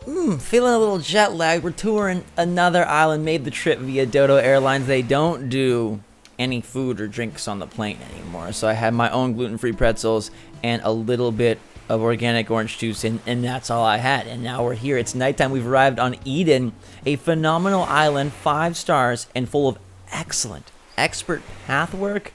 Feeling a little jet lagged. We're touring another island. Made the trip via Dodo Airlines. They don't do any food or drinks on the plane anymore. So I had my own gluten-free pretzels and a little bit of organic orange juice, and that's all I had. And now we're here. It's nighttime. We've arrived on Eden, a phenomenal island, 5 stars, and full of excellent expert pathwork,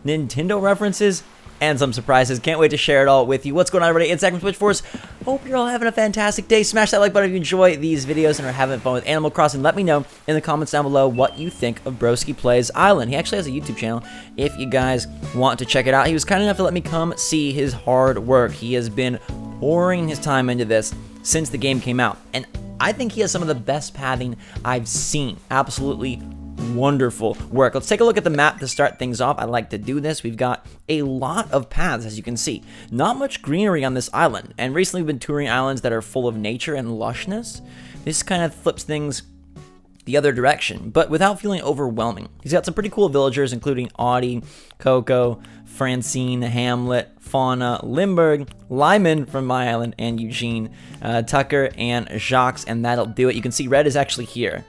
Nintendo references, and some surprises. Can't wait to share it all with you. What's going on, everybody? It's Zach from SwitchForce. Hope you're all having a fantastic day. Smash that like button if you enjoy these videos and are having fun with Animal Crossing. Let me know in the comments down below what you think of Broski Plays Island. He actually has a YouTube channel if you guys want to check it out. He was kind enough to let me come see his hard work. He has been pouring his time into this since the game came out, and I think he has some of the best pathing I've seen. Absolutely wonderful work. Let's take a look at the map to start things off. I like to do this. We've got a lot of paths, as you can see. Not much greenery on this island, and recently we've been touring islands that are full of nature and lushness. This kind of flips things the other direction, but without feeling overwhelming. He's got some pretty cool villagers, including Audie, Coco, Francine, Hamlet, Fauna, Limburg, Lyman from my island, and Eugene, Tucker, and Jacques, and that'll do it. You can see Red is actually here.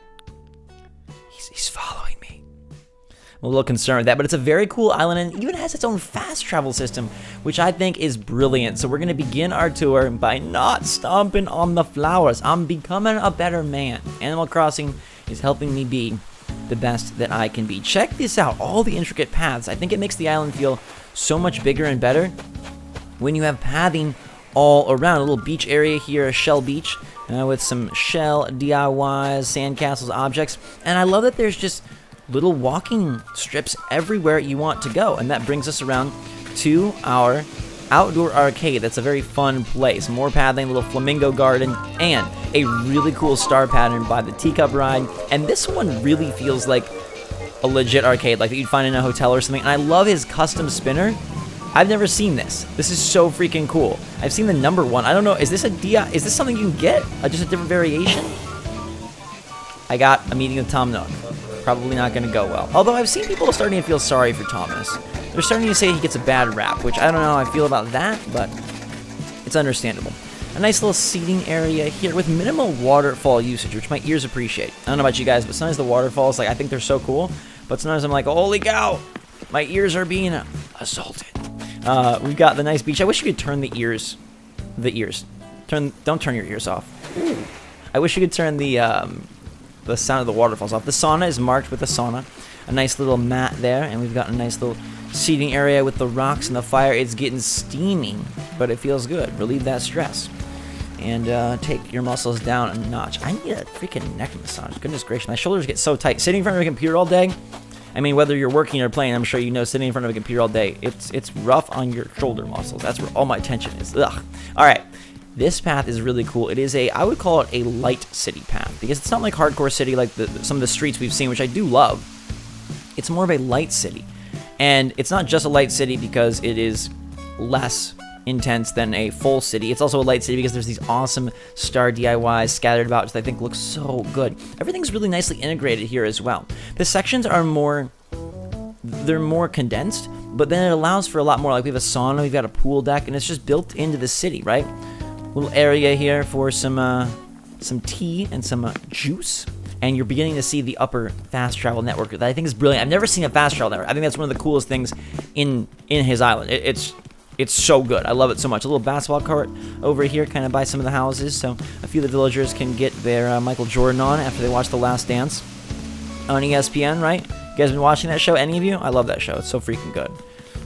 He's following me. I'm a little concerned with that, but it's a very cool island, and even has its own fast travel system, which I think is brilliant. So we're going to begin our tour by not stomping on the flowers. I'm becoming a better man. Animal Crossing is helping me be the best that I can be. Check this out, all the intricate paths. I think it makes the island feel so much bigger and better when you have pathing all around. A little beach area here, a shell beach, with some shell DIYs, sandcastles, objects, and I love that there's just little walking strips everywhere you want to go, and that brings us around to our outdoor arcade. That's a very fun place. More pathing, little flamingo garden, and a really cool star pattern by the teacup ride, and this one really feels like a legit arcade, like that you'd find in a hotel or something, and I love his custom spinner. I've never seen this. This is so freaking cool. I've seen the number one. I don't know, is this a DI? Is this something you can get? Just a different variation? I got a meeting with Tom Nook. Probably not gonna go well. Although I've seen people starting to feel sorry for Thomas. They're starting to say he gets a bad rap, which I don't know how I feel about that, but it's understandable. A nice little seating area here with minimal waterfall usage, which my ears appreciate. I don't know about you guys, but sometimes the waterfalls, like, I think they're so cool, but sometimes I'm like, holy cow, my ears are being assaulted. We've got the nice beach. I wish you could turn the ears. Don't turn your ears off. Ooh. I wish you could turn the sound of the waterfalls off. The sauna is marked with a sauna. A nice little mat there, and we've got a nice little seating area with the rocks and the fire. It's getting steaming, but it feels good. Relieve that stress. And take your muscles down a notch. I need a freaking neck massage. Goodness gracious, my shoulders get so tight. Sitting in front of a computer all day, I mean, whether you're working or playing, I'm sure you know, sitting in front of a computer all day, it's rough on your shoulder muscles. That's where all my tension is. Ugh. All right, this path is really cool. It is I would call it a light city path, because it's not like hardcore city like some of the streets we've seen, which I do love. It's more of a light city, and it's not just a light city because it is less intense than a full city. It's also a light city because there's these awesome star DIYs scattered about, which I think looks so good. Everything's really nicely integrated here as well. The sections are more condensed, but then it allows for a lot more. Like we have a sauna, we've got a pool deck, and it's just built into the city, right? Little area here for some tea and some juice. And you're beginning to see the upper fast travel network that I think is brilliant. I've never seen a fast travel network. I think that's one of the coolest things in his island. It's so good. I love it so much. A little basketball court over here kind of by some of the houses, so a few of the villagers can get their Michael Jordan on after they watch The Last Dance on ESPN, right? You guys been watching that show, any of you? I love that show. It's so freaking good.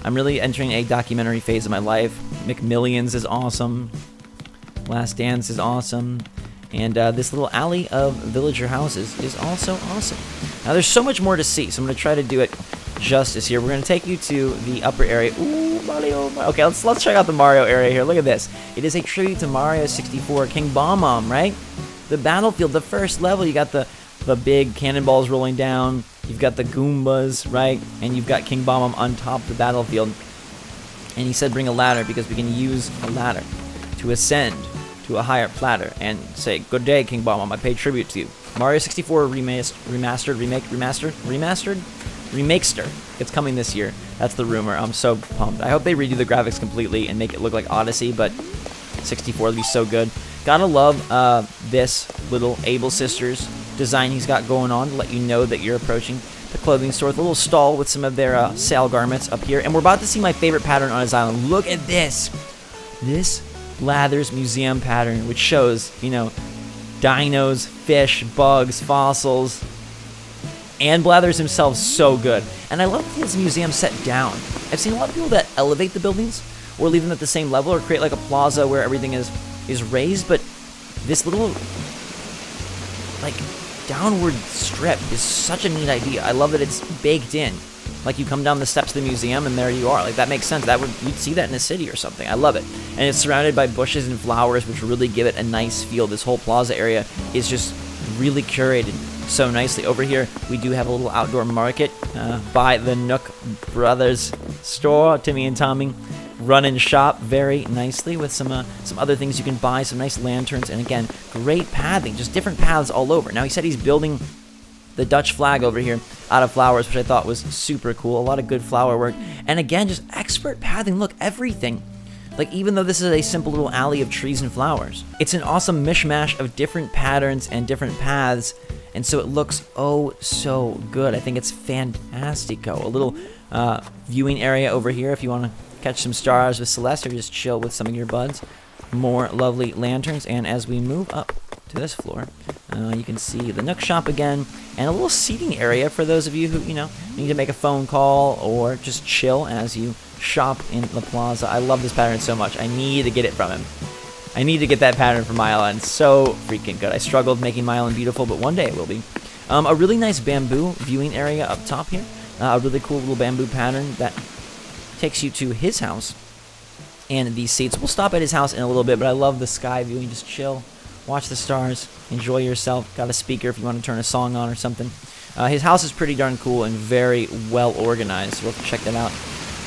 I'm really entering a documentary phase of my life. McMillions is awesome. Last Dance is awesome. And this little alley of villager houses is also awesome. Now, there's so much more to see, so I'm going to try to do it justice here. We're going to take you to the upper area. Ooh, Mario. Okay, let's check out the Mario area here. Look at this. It is a tribute to Mario 64, King Bomb, right? The battlefield, the first level, you got the big cannonballs rolling down. You've got the Goombas, right? And you've got King Bomb on top of the battlefield. And he said bring a ladder because we can use a ladder to ascend to a higher platter and say, good day, King Bomb, I pay tribute to you. Mario 64 remakester. It's coming this year. That's the rumor. I'm so pumped. I hope they redo the graphics completely and make it look like Odyssey, but 64 would be so good. Gotta love this little Able Sisters design he's got going on to let you know that you're approaching the clothing store with a little stall with some of their sale garments up here. And we're about to see my favorite pattern on his island. Look at this. This Lathers Museum pattern, which shows, you know, dinos, fish, bugs, fossils, and Blathers himself so good. And I love his museum set down. I've seen a lot of people that elevate the buildings or leave them at the same level or create like a plaza where everything is raised, but this little like downward strip is such a neat idea. I love that it's baked in. Like you come down the steps of the museum and there you are. Like that makes sense. You'd see that in a city or something. I love it. And it's surrounded by bushes and flowers, which really give it a nice feel. This whole plaza area is just really curated so nicely. Over here, we do have a little outdoor market by the Nook Brothers store. Timmy and Tommy run and shop very nicely with some other things you can buy, some nice lanterns, and again, great pathing, just different paths all over. Now, he said he's building the Dutch flag over here out of flowers, which I thought was super cool. A lot of good flower work. And again, just expert pathing. Look, everything. Like, even though this is a simple little alley of trees and flowers, it's an awesome mishmash of different patterns and different paths. And so it looks oh so good. I think it's fantastico. A little viewing area over here if you want to catch some stars with Celeste or just chill with some of your buds. More lovely lanterns. And as we move up to this floor, you can see the Nook shop again, and a little seating area for those of you who, you know, need to make a phone call or just chill as you shop in the plaza. I love this pattern so much. I need to get it from him. I need to get that pattern from my island. So freaking good. I struggled making my island beautiful, but one day it will be. A really nice bamboo viewing area up top here. A really cool little bamboo pattern that takes you to his house. And these seats. We'll stop at his house in a little bit, but I love the sky view. You just chill, watch the stars, enjoy yourself. Got a speaker if you want to turn a song on or something. His house is pretty darn cool and very well organized. So we'll have to check that out.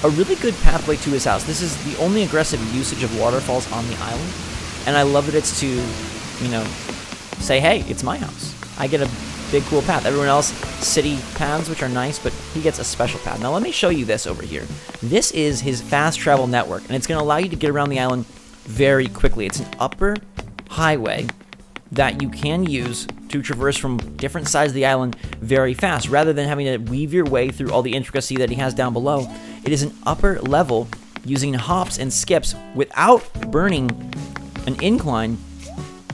A really good pathway to his house. This is the only aggressive usage of waterfalls on the island. And I love that it's to, you know, say, hey, it's my house. I get a big cool path. Everyone else, city paths, which are nice, but he gets a special path. Now let me show you this over here. This is his fast travel network, and it's going to allow you to get around the island very quickly. It's an upper highway that you can use to traverse from different sides of the island very fast, rather than having to weave your way through all the intricacy that he has down below. It is an upper level using hops and skips without burning an incline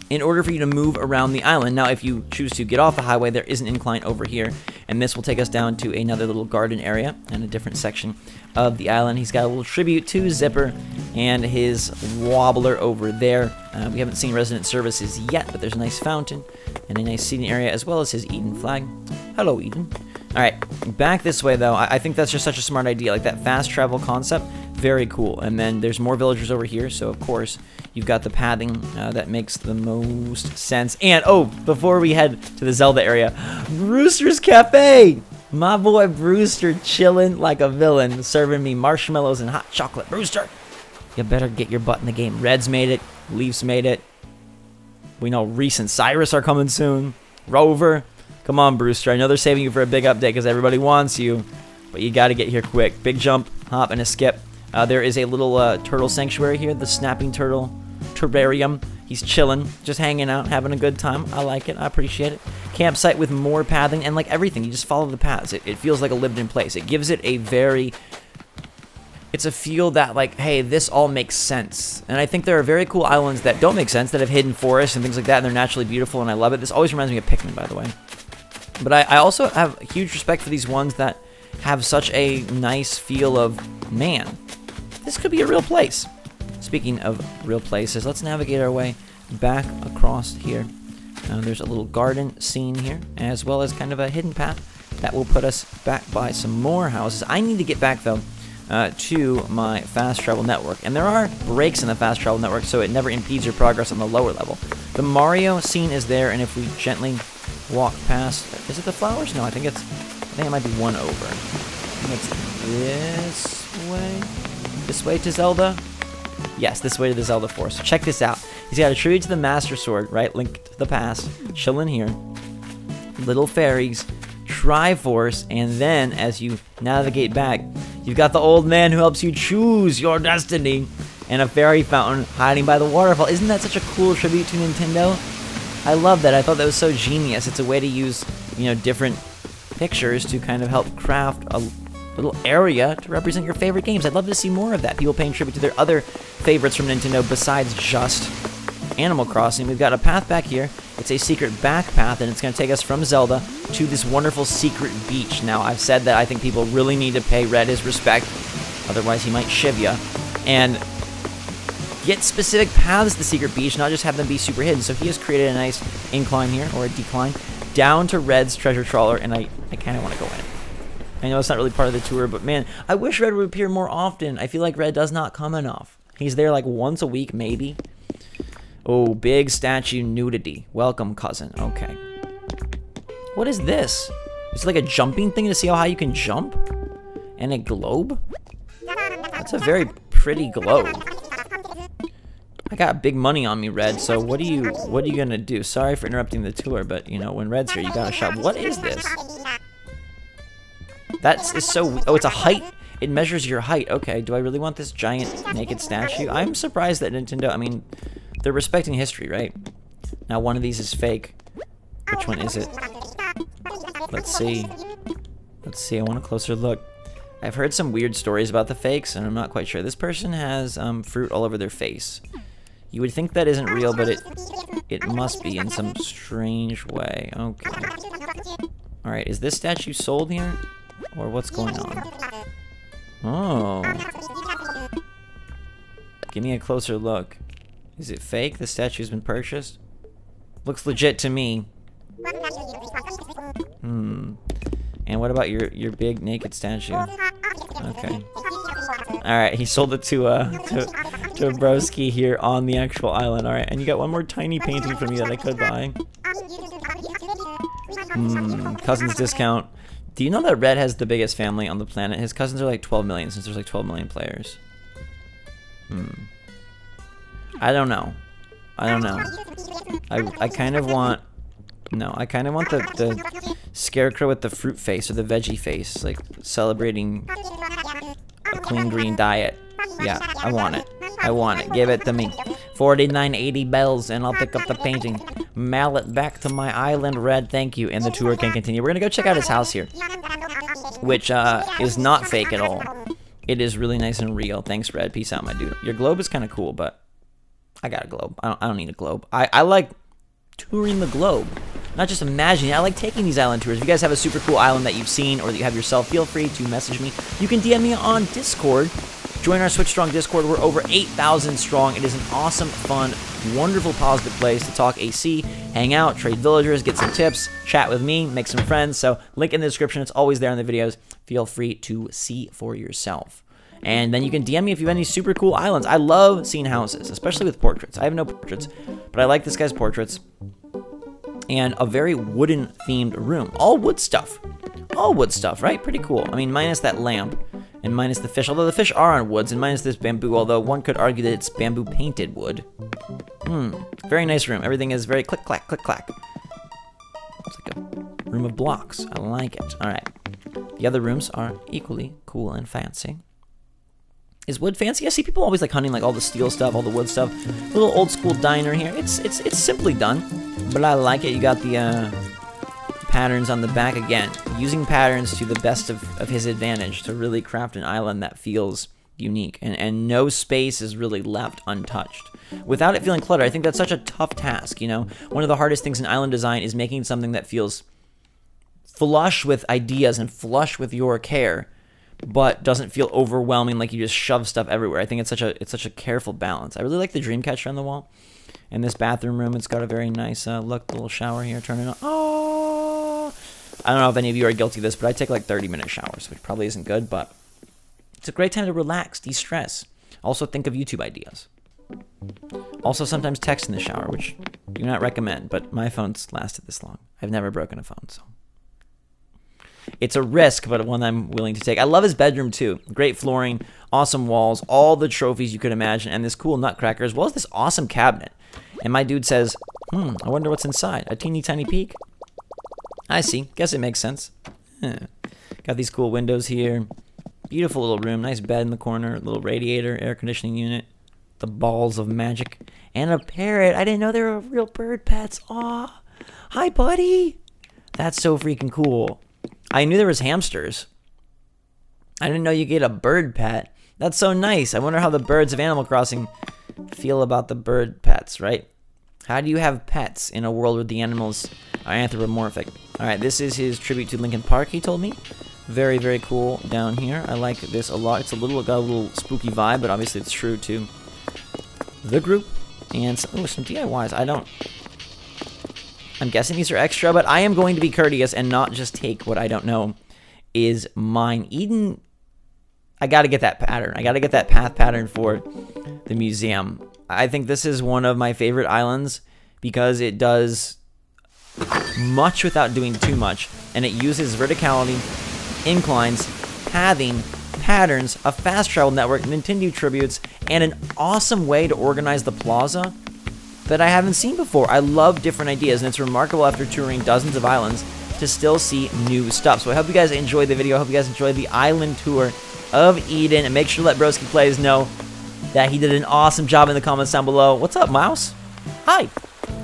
in order for you to move around the island. Now, if you choose to get off the highway, there is an incline over here, and this will take us down to another little garden area and a different section of the island. He's got a little tribute to Zipper and his wobbler over there. We haven't seen resident services yet, but there's a nice fountain and a nice seating area, as well as his Eden flag. Hello, Eden. All right, back this way, though. I think that's just such a smart idea, like that fast travel concept. Very cool. And then there's more villagers over here, so of course you've got the pathing that makes the most sense. And oh, before we head to the Zelda area, Roosters Cafe. My boy Brewster chilling like a villain, serving me marshmallows and hot chocolate. Brewster, you better get your butt in the game. Reds made it. Leafs made it. We know Reese and Cyrus are coming soon. Rover, come on, Brewster. I know they're saving you for a big update because everybody wants you, but you got to get here quick. Big jump, hop, and a skip. There is a little turtle sanctuary here, the snapping turtle terrarium. He's chilling, just hanging out, having a good time. I like it. I appreciate it. Campsite with more pathing, and like everything, you just follow the paths. It feels like a lived-in place. It gives it a very... It's a feel that, like, hey, this all makes sense. And I think there are very cool islands that don't make sense, that have hidden forests and things like that, and they're naturally beautiful, and I love it. This always reminds me of Pikmin, by the way. But I also have huge respect for these ones that have such a nice feel of, man, this could be a real place. Speaking of real places, let's navigate our way back across here. There's a little garden scene here, as well as kind of a hidden path that will put us back by some more houses. I need to get back, though, to my fast travel network. And there are breaks in the fast travel network, so it never impedes your progress on the lower level. The Mario scene is there, and if we gently walk past... Is it the flowers? No, I think it might be one over. I think it's this way. This way to Zelda? Yes, this way to the Zelda Forest. So check this out. He's got a tribute to the Master Sword, right? Link to the past. Chilling here. Little fairies. Triforce. And then, as you navigate back, you've got the old man who helps you choose your destiny. and a fairy fountain hiding by the waterfall. Isn't that such a cool tribute to Nintendo? I love that. I thought that was so genius. It's a way to use, you know, different pictures to kind of help craft a little area to represent your favorite games. I'd love to see more of that. People paying tribute to their other favorites from Nintendo besides just Animal Crossing. We've got a path back here. It's a secret back path, and it's going to take us from Zelda to this wonderful secret beach. Now, I've said that I think people really need to pay Red his respect, otherwise he might shiv ya, and get specific paths to the secret beach, not just have them be super hidden. So he has created a nice incline here, or a decline, down to Red's treasure trawler, and I kind of want to go in it. I know it's not really part of the tour, but man, I wish Red would appear more often. I feel like Red does not come enough. He's there like once a week, maybe. Oh, big statue nudity. Welcome, cousin. Okay. What is this? Is it like a jumping thing to see how high you can jump? And a globe? That's a very pretty globe. I got big money on me, Red, so what are you gonna do? Sorry for interrupting the tour, but you know, when Red's here, you gotta shop. What is this? Is so... Oh, it's a height. It measures your height. Okay, do I really want this giant naked statue? I'm surprised that Nintendo... I mean, they're respecting history, right? Now, one of these is fake. Which one is it? Let's see. Let's see. I want a closer look. I've heard some weird stories about the fakes, and I'm not quite sure. This person has fruit all over their face. You would think that isn't real, but it must be in some strange way. Okay. Alright, is this statue sold here? Or what's going on? Oh. Give me a closer look. Is it fake? The statue's been purchased? Looks legit to me. And what about your big naked statue? Okay. Alright, he sold it to Broski here on the actual island. Alright, and you got one more tiny painting from me that I could buy. Cousin's discount. Do you know that Red has the biggest family on the planet? His cousins are like 12 million since there's like 12 million players. I don't know. I don't know. I kind of want... No, I kind of want the scarecrow with the fruit face or the veggie face, like celebrating a clean green diet. Yeah, I want it. I want it. Give it to me. 49.80 bells, and I'll pick up the painting. Mail it back to my island, Red. Thank you. And the tour can continue. We're gonna go check out his house here, which is not fake at all. It is really nice and real. Thanks, Red. Peace out, my dude. Your globe is kind of cool, but I got a globe. I don't need a globe. I like touring the globe. Not just imagining. I like taking these island tours. If you guys have a super cool island that you've seen or that you have yourself, feel free to message me. You can DM me on Discord. Join our Switch Strong Discord. We're over 8,000 strong. It is an awesome, fun, wonderful, positive place to talk AC, hang out, trade villagers, get some tips, chat with me, make some friends. So link in the description. It's always there in the videos. Feel free to see for yourself. And then you can DM me if you have any super cool islands. I love seeing houses, especially with portraits. I have no portraits, but I like this guy's portraits. And a very wooden themed room. All wood stuff. All wood stuff, right? Pretty cool. I mean, minus that lamp and minus the fish. Although the fish are on woods and minus this bamboo. Although one could argue that it's bamboo painted wood. Very nice room. Everything is very click, clack, click, clack. It's like a room of blocks. I like it. All right. The other rooms are equally cool and fancy. Is wood fancy? I see people always like hunting like all the steel stuff, all the wood stuff. A little old school diner here. It's simply done, but I like it. You got the patterns on the back again. Using patterns to the best of his advantage to really craft an island that feels unique and no space is really left untouched. Without it feeling cluttered, I think that's such a tough task, you know? One of the hardest things in island design is making something that feels flush with ideas and flush with your care, but doesn't feel overwhelming like you just shove stuff everywhere. I think it's such a careful balance. I really like the dream catcher on the wall. And this bathroom room, it's got a very nice look, little shower here. Turn it on. Oh! I don't know if any of you are guilty of this, but I take like 30-minute showers, which probably isn't good, but it's a great time to relax, de-stress. Also think of YouTube ideas. Also sometimes text in the shower, which I do not recommend, but my phone's lasted this long. I've never broken a phone, so. It's a risk, but one I'm willing to take. I love his bedroom, too. Great flooring, awesome walls, all the trophies you could imagine, and this cool nutcracker, as well as this awesome cabinet. And my dude says, I wonder what's inside. A teeny tiny peek? I see. Guess it makes sense. Got these cool windows here. Beautiful little room. Nice bed in the corner. Little radiator, air conditioning unit. the balls of magic. And a parrot. I didn't know they were real bird pets. Aw. Hi, buddy. That's so freaking cool. I knew there was hamsters. I didn't know you get a bird pet. That's so nice. I wonder how the birds of Animal Crossing feel about the bird pets, right? How do you have pets in a world where the animals are anthropomorphic? Alright, this is his tribute to Linkin Park, he told me. Very, very cool down here. I like this a lot. It's got a little spooky vibe, but obviously it's true to the group. And some DIYs. I'm guessing these are extra, but I am going to be courteous and not just take what I don't know is mine. Eden, I gotta get that pattern. I gotta get that path pattern for the museum. I think this is one of my favorite islands because it does much without doing too much, and it uses verticality, inclines, pathing, patterns, a fast travel network, Nintendo tributes, and an awesome way to organize the plaza that I haven't seen before. I love different ideas, and it's remarkable after touring dozens of islands to still see new stuff. So I hope you guys enjoyed the video. I hope you guys enjoyed the island tour of Eden, and make sure to let Broski Plays know that he did an awesome job in the comments down below. What's up, Mouse? Hi.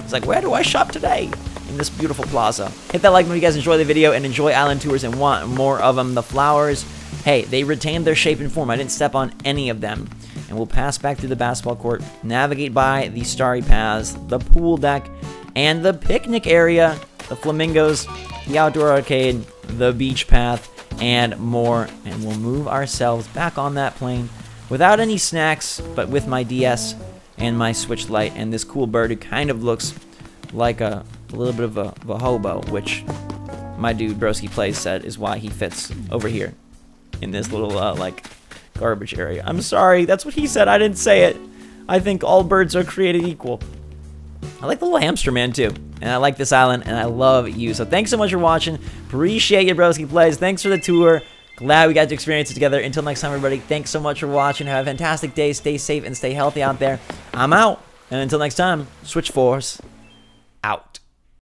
He's like, where do I shop today? In this beautiful plaza. Hit that like button if you guys enjoy the video and enjoy island tours and want more of them. The flowers, hey, they retained their shape and form. I didn't step on any of them. And we'll pass back through the basketball court, navigate by the starry paths, the pool deck, and the picnic area, the flamingos, the outdoor arcade, the beach path, and more. And we'll move ourselves back on that plane without any snacks, but with my DS and my Switch Lite and this cool bird who kind of looks like a little bit of a hobo, which my dude Broski Plays said is why he fits over here in this little like garbage area. I'm sorry, that's what he said. I didn't say it. I think all birds are created equal. I like the little hamster man too, and I like this island, and I love you. So thanks so much for watching. Appreciate you, Broski Plays. Thanks for the tour. Glad we got to experience it together. Until next time, everybody, thanks so much for watching. Have a fantastic day. Stay safe and stay healthy out there. I'm out. And until next time, SwitchForce.